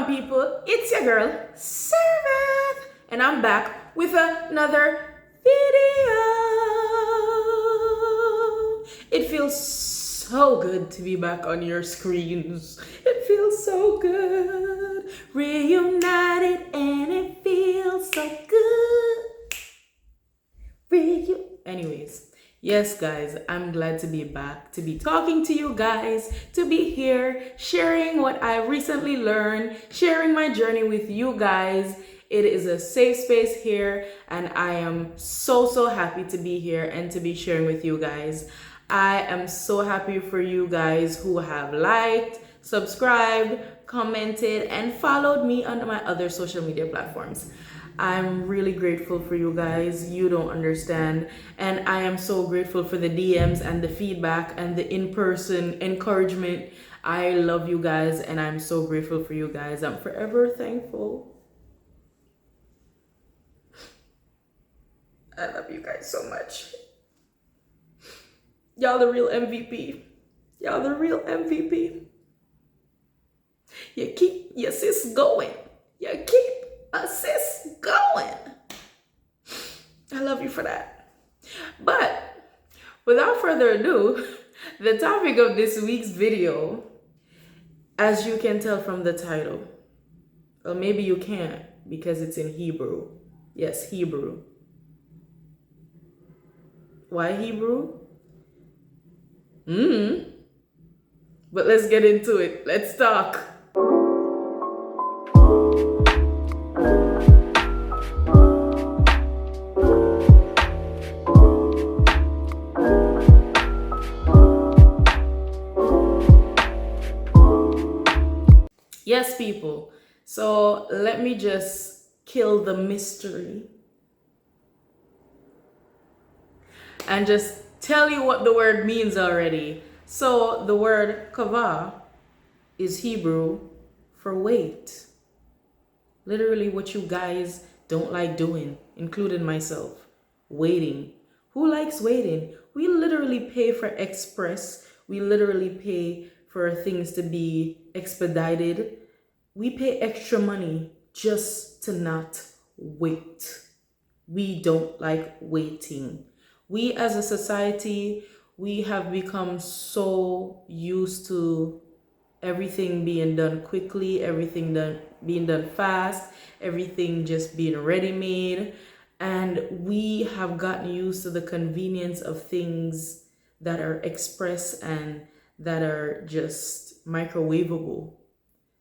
Wagwan people, it's your girl, Serveth, and I'm back with another video. It feels so good to be back on your screens. It feels so good. Reunited and it feels so good. Anyways. Yes, guys, I'm glad to be back, to be talking to you guys, to be here, sharing what I recently learned, sharing my journey with you guys. It is a safe space here, and I am so happy to be here and to be sharing with you guys. I am so happy for you guys who have liked, subscribed, commented, and followed me on my other social media platforms. I'm really grateful for you guys. You don't understand. And I am so grateful for the DMs and the feedback and the in-person encouragement. I love you guys and I'm so grateful for you guys. I'm forever thankful. I love you guys so much. Y'all the real MVP. Y'all the real MVP. You keep your sis going. You keep a sis going. I love you for that. But without further ado, the topic of this week's video, as you can tell from the title, or maybe you can't because it's in Hebrew. Yes, Hebrew. Why Hebrew? But let's get into it. Let's talk. Yes, people. So let me just kill the mystery and just tell you what the word means already. So the word kavah is Hebrew for wait. Literally what you guys don't like doing, including myself. Waiting. Who likes waiting? We literally pay for express. We literally pay for things to be expedited. We pay extra money just to not wait. We don't like waiting. We as a society, we have become so used to everything being done quickly, everything being done fast, everything just being ready-made. And we have gotten used to the convenience of things that are express and that are just microwavable.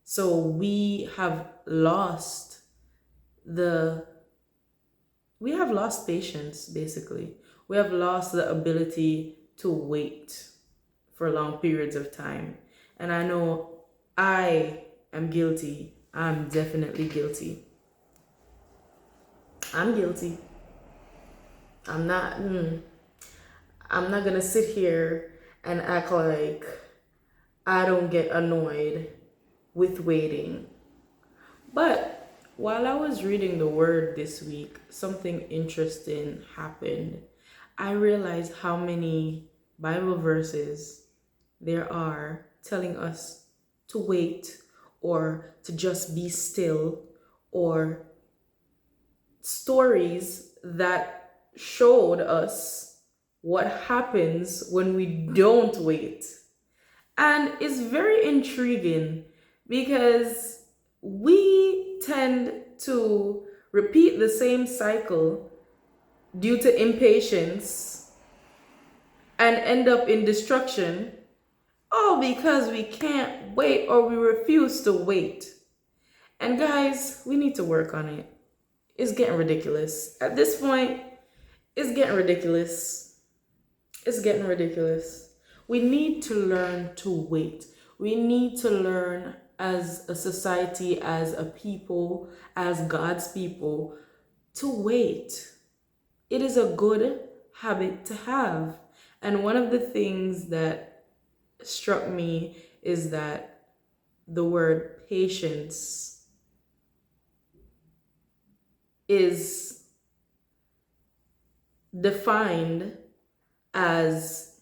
So we have lost patience, basically. We have lost the ability to wait for long periods of time. And I know I am guilty. I'm definitely guilty. I'm guilty. I'm not gonna sit here and act like I don't get annoyed with waiting. But while I was reading the word this week, something interesting happened. I realized how many Bible verses there are telling us to wait or to just be still, or stories that showed us what happens when we don't wait. And it's very intriguing because we tend to repeat the same cycle due to impatience and end up in destruction, all because we can't wait or we refuse to wait. And guys, we need to work on it. It's getting ridiculous. At this point, it's getting ridiculous. It's getting ridiculous. We need to learn to wait. We need to learn as a society, as a people, as God's people, to wait. It is a good habit to have. And one of the things that struck me is that the word patience is defined as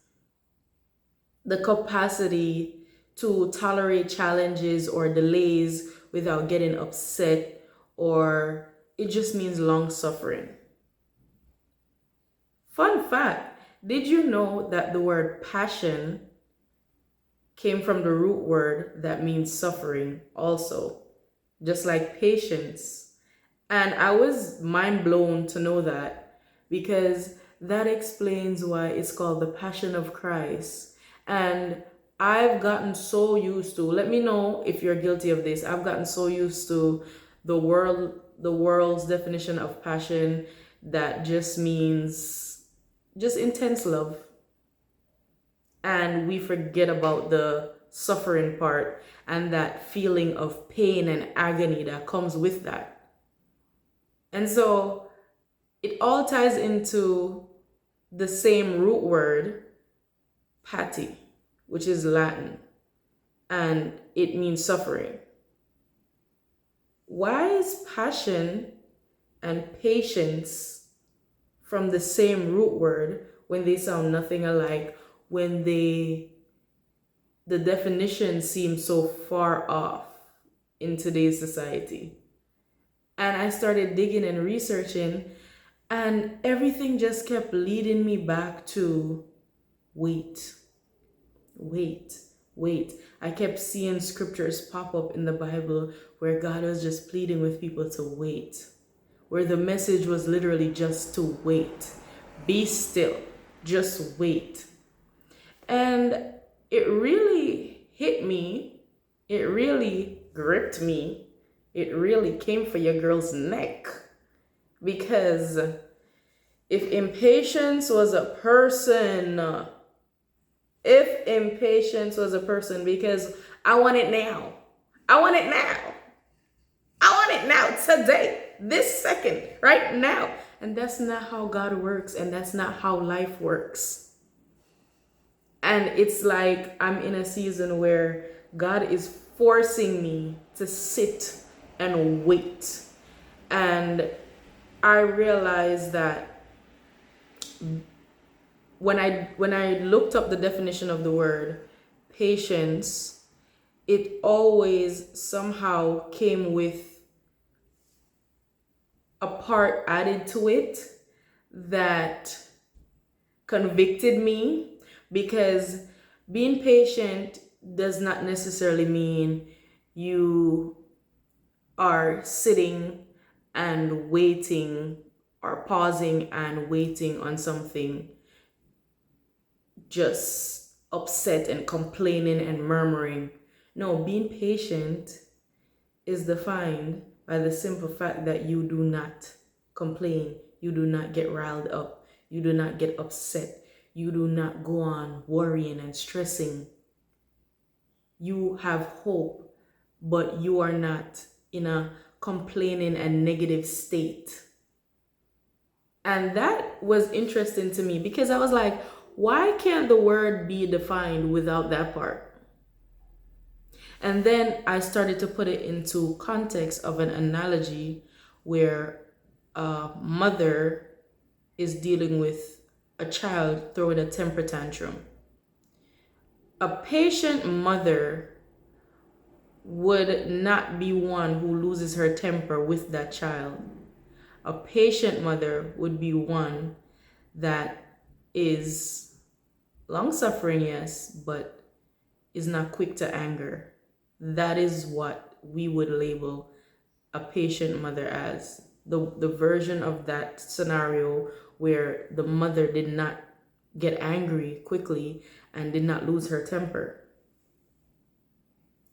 the capacity to tolerate challenges or delays without getting upset, or it just means long suffering. Fun fact, did you know that the word passion came from the root word that means suffering also, just like patience? And I was mind blown to know that, because that explains why it's called the Passion of Christ. And I've gotten so used to, let me know if you're guilty of this. I've gotten so used to the world's definition of passion that just means just intense love. And we forget about the suffering part and that feeling of pain and agony that comes with that. And so it all ties into the same root word, pati, which is Latin, and it means suffering. Why is passion and patience from the same root word when they sound nothing alike, when the definition seems so far off in today's society? And I started digging and researching, and everything just kept leading me back to wait, wait, wait. I kept seeing scriptures pop up in the Bible where God was just pleading with people to wait, where the message was literally just to wait. Be still, just wait. And it really hit me. It really gripped me. It really came for your girl's neck. Because if impatience was a person, because I want it now. I want it now. I want it now, today, this second, right now. And that's not how God works, and that's not how life works. And it's like I'm in a season where God is forcing me to sit and wait. And I realized that when I looked up the definition of the word patience, it always somehow came with a part added to it that convicted me, because being patient does not necessarily mean you are sitting and waiting, or pausing and waiting on something, just upset and complaining and murmuring. No, being patient is defined by the simple fact that you do not complain, you do not get riled up, you do not get upset, you do not go on worrying and stressing. You have hope, but you are not in a complaining and negative state. And that was interesting to me, because I was like, why can't the word be defined without that part? And then I started to put it into context of an analogy where a mother is dealing with a child throwing a temper tantrum. A patient mother would not be one who loses her temper with that child. A patient mother would be one that is long suffering, yes, but is not quick to anger. That is what we would label a patient mother as. The version of that scenario where the mother did not get angry quickly and did not lose her temper.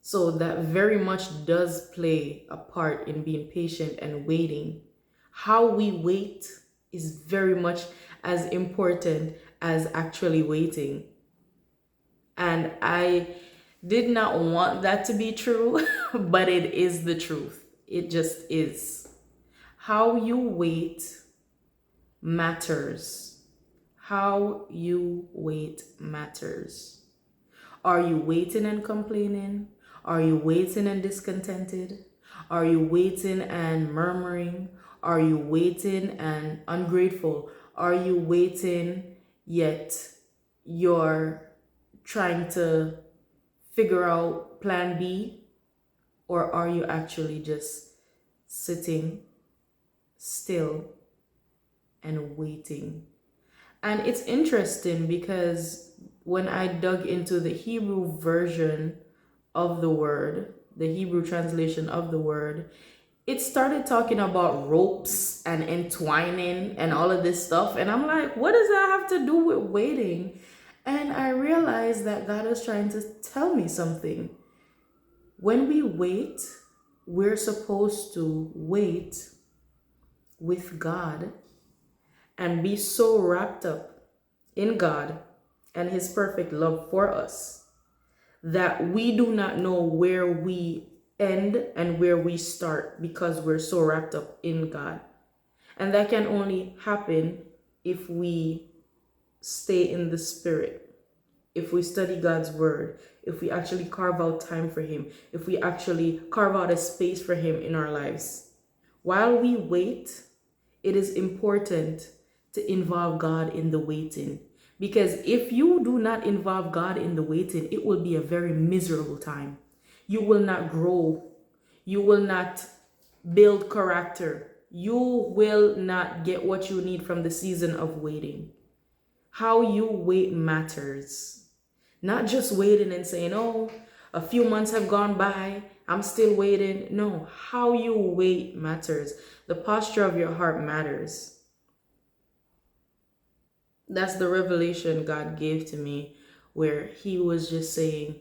So that very much does play a part in being patient and waiting. How we wait is very much as important as actually waiting. And I did not want that to be true, but it is the truth. It just is. How you wait matters. How you wait matters. Are you waiting and complaining? Are you waiting and discontented? Are you waiting and murmuring? Are you waiting and ungrateful? Are you waiting yet you're trying to figure out plan B? Or are you actually just sitting still and waiting? And it's interesting because when I dug into the Hebrew version of the word, the Hebrew translation of the word, it started talking about ropes and entwining and all of this stuff. And I'm like, what does that have to do with waiting? And I realized that God was trying to tell me something. When we wait, we're supposed to wait with God and be so wrapped up in God and His perfect love for us that we do not know where we end and where we start because we're so wrapped up in God. And that can only happen if we stay in the Spirit, if we study God's Word, if we actually carve out time for Him, if we actually carve out a space for Him in our lives. While we wait, it is important to involve God in the waiting. Because if you do not involve God in the waiting, it will be a very miserable time. You will not grow. You will not build character. You will not get what you need from the season of waiting. How you wait matters. Not just waiting and saying, oh, a few months have gone by, I'm still waiting. No, how you wait matters. The posture of your heart matters. That's the revelation God gave to me, where He was just saying,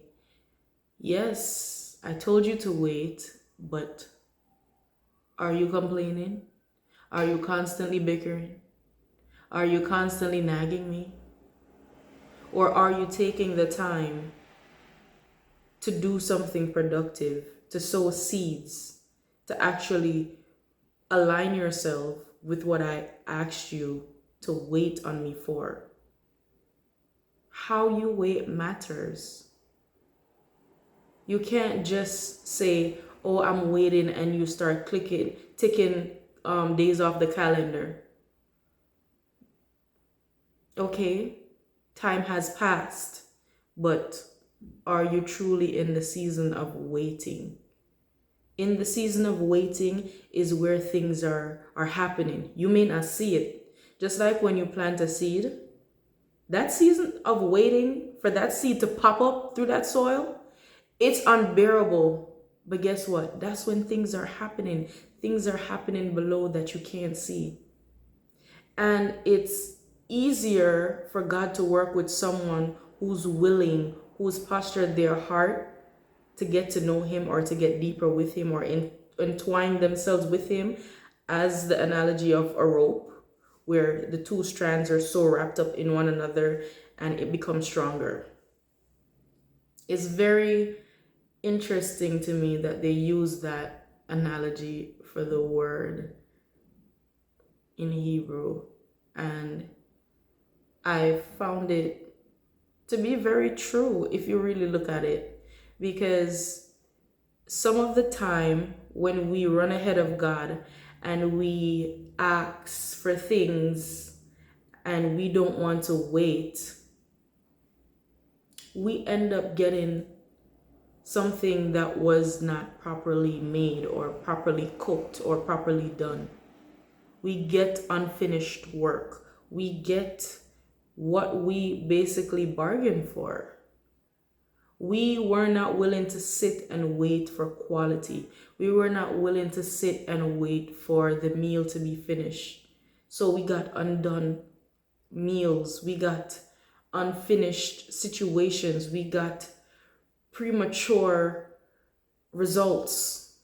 yes, I told you to wait, but are you complaining? Are you constantly bickering? Are you constantly nagging me? Or are you taking the time to do something productive, to sow seeds, to actually align yourself with what I asked you to wait on me for? How you wait matters. You can't just say, oh, I'm waiting, and you start ticking days off the calendar. Okay, time has passed, but are you truly in the season of waiting? In the season of waiting is where things are happening. You may not see it. Just like when you plant a seed, that season of waiting for that seed to pop up through that soil, it's unbearable. But guess what? That's when things are happening. Things are happening below that you can't see. And it's easier for God to work with someone who's willing, who's postured their heart to get to know Him or to get deeper with Him or entwine themselves with Him, as the analogy of a rope, where the two strands are so wrapped up in one another and it becomes stronger. It's very interesting to me that they use that analogy for the word in Hebrew, and I found it to be very true if you really look at it, because some of the time when we run ahead of God and we ask for things and we don't want to wait, we end up getting something that was not properly made or properly cooked or properly done. We get unfinished work. We get what we basically bargained for. We were not willing to sit and wait for quality. We were not willing to sit and wait for the meal to be finished. So we got undone meals. We got unfinished situations. We got premature results.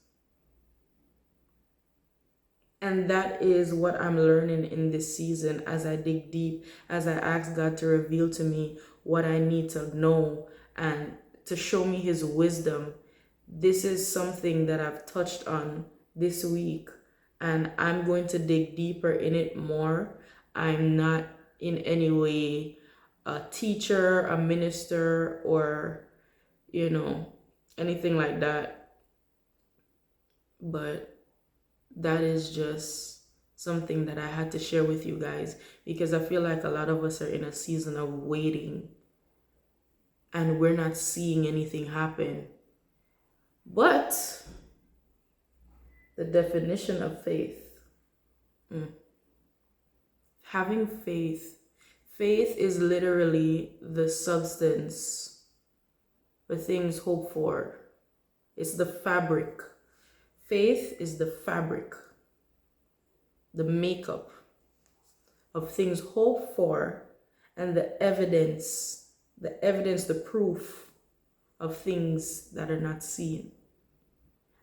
And that is what I'm learning in this season as I dig deep, as I ask God to reveal to me what I need to know and to show me His wisdom. This is something that I've touched on this week, and I'm going to dig deeper in it more. I'm not in any way a teacher, a minister, or, anything like that. But that is just something that I had to share with you guys, because I feel like a lot of us are in a season of waiting and we're not seeing anything happen. But the definition of faith, mm, having faith, faith is literally the substance, the things hoped for. It's the fabric. Faith is the fabric, the makeup of things hoped for, and the proof of things that are not seen.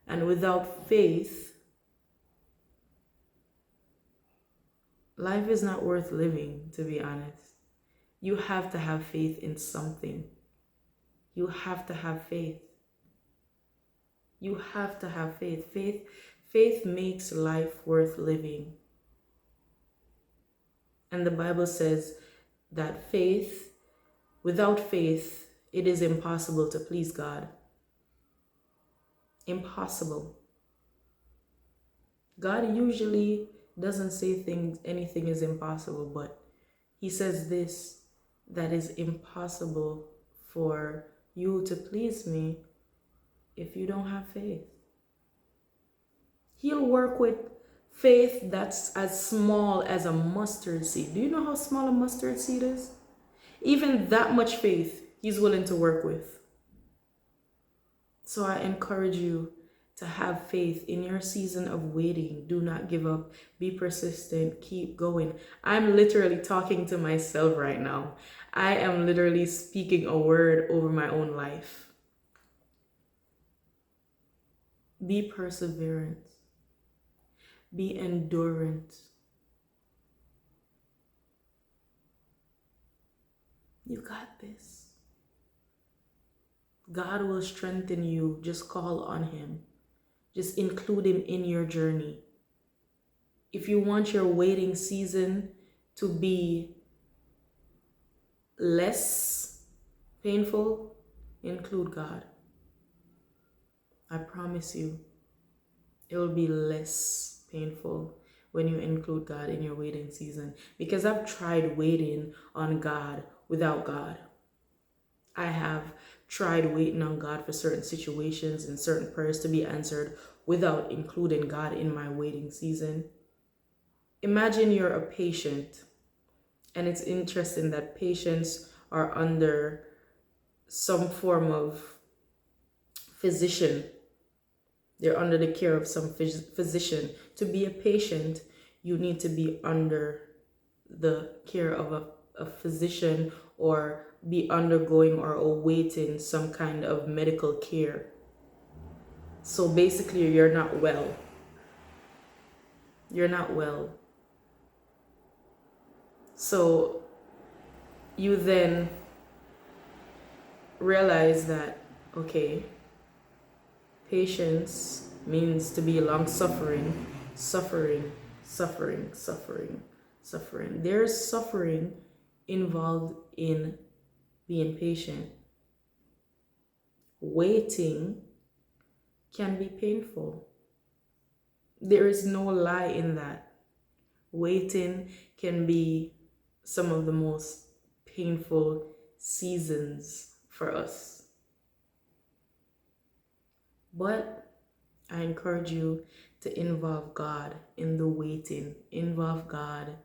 And without faith, life is not worth living, to be honest. You have to have faith in something. You have to have faith. You have to have faith. Faith makes life worth living. And the Bible says that without faith, it is impossible to please God. Impossible. God usually doesn't say anything is impossible, but he says this, that is impossible for you to please me if you don't have faith. He'll work with faith that's as small as a mustard seed. Do you know how small a mustard seed is? Even that much faith he's willing to work with. So I encourage you to have faith in your season of waiting. Do not give up. Be persistent. Keep going. I'm literally talking to myself right now. I am literally speaking a word over my own life. Be perseverant. Be endurant. You got this. God will strengthen you. Just call on him. Just include him in your journey. If you want your waiting season to be less painful, include God. I promise you, it will be less painful when you include God in your waiting season. Because I've tried waiting on God without God. I have tried waiting on God for certain situations and certain prayers to be answered without including God in my waiting season. Imagine you're a patient, and it's interesting that patients are under some form of physician. They're under the care of some physician. To be a patient, you need to be under the care of a physician, or be undergoing or awaiting some kind of medical care. So basically, you're not well. You're not well. So you then realize that, okay, patience means to be long suffering, suffering. There's suffering involved in being patient. Waiting can be painful. There is no lie in that. Waiting can be some of the most painful seasons for us. But I encourage you to involve God in the waiting. Involve God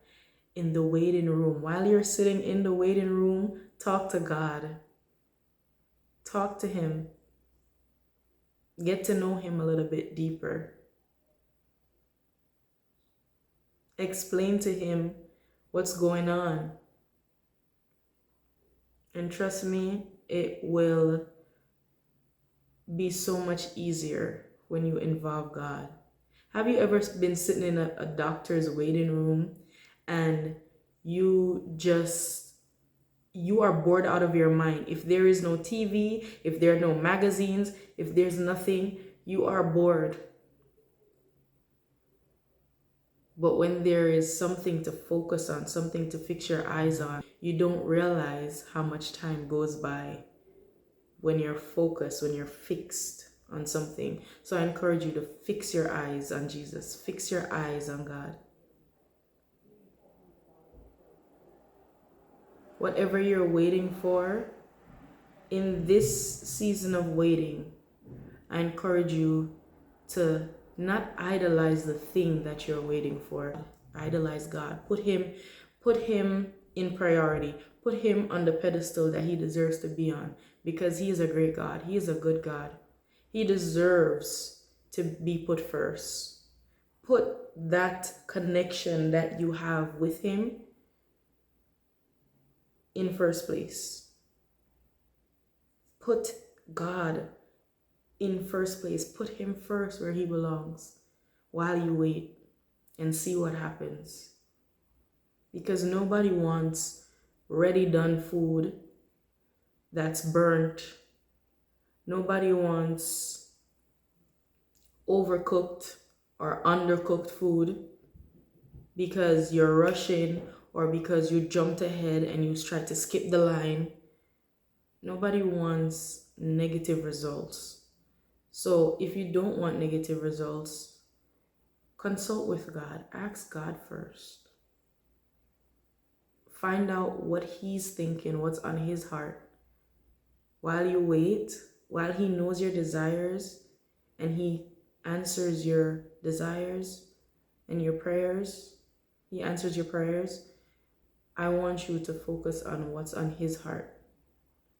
in the waiting room. While you're sitting in the waiting room, talk to God. Talk to him. Get to know him a little bit deeper. Explain to him what's going on. And trust me, it will be so much easier when you involve God. Have you ever been sitting in a doctor's waiting room and you are bored out of your mind? If there is no TV, if there are no magazines, if there's nothing, you are bored. But when there is something to focus on, something to fix your eyes on, you don't realize how much time goes by when you're focused, when you're fixed on something. So I encourage you to fix your eyes on Jesus. Fix your eyes on God. Whatever you're waiting for, in this season of waiting, I encourage you to not idolize the thing that you're waiting for. Idolize God. Put him in priority. Put him on the pedestal that he deserves to be on, because he is a great God. He is a good God. He deserves to be put first. Put that connection that you have with him in first place. Put God in first place. Put him first where he belongs while you wait and see what happens. Because nobody wants ready done food that's burnt. Nobody wants overcooked or undercooked food because you're rushing or because you jumped ahead and you tried to skip the line. Nobody wants negative results. So if you don't want negative results, consult with God. Ask God first. Find out what he's thinking, what's on his heart. While you wait, while he knows your desires and he answers your desires and your prayers, he answers your prayers, I want you to focus on what's on his heart.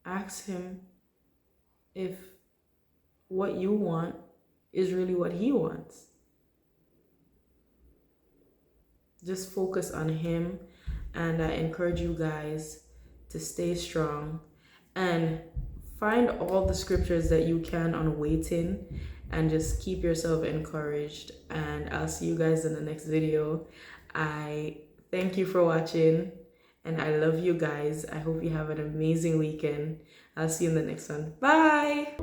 Ask him if what you want is really what he wants. Just focus on him, and I encourage you guys to stay strong and find all the scriptures that you can on waiting and just keep yourself encouraged. And I'll see you guys in the next video. I thank you for watching and I love you guys. I hope you have an amazing weekend. I'll see you in the next one. Bye.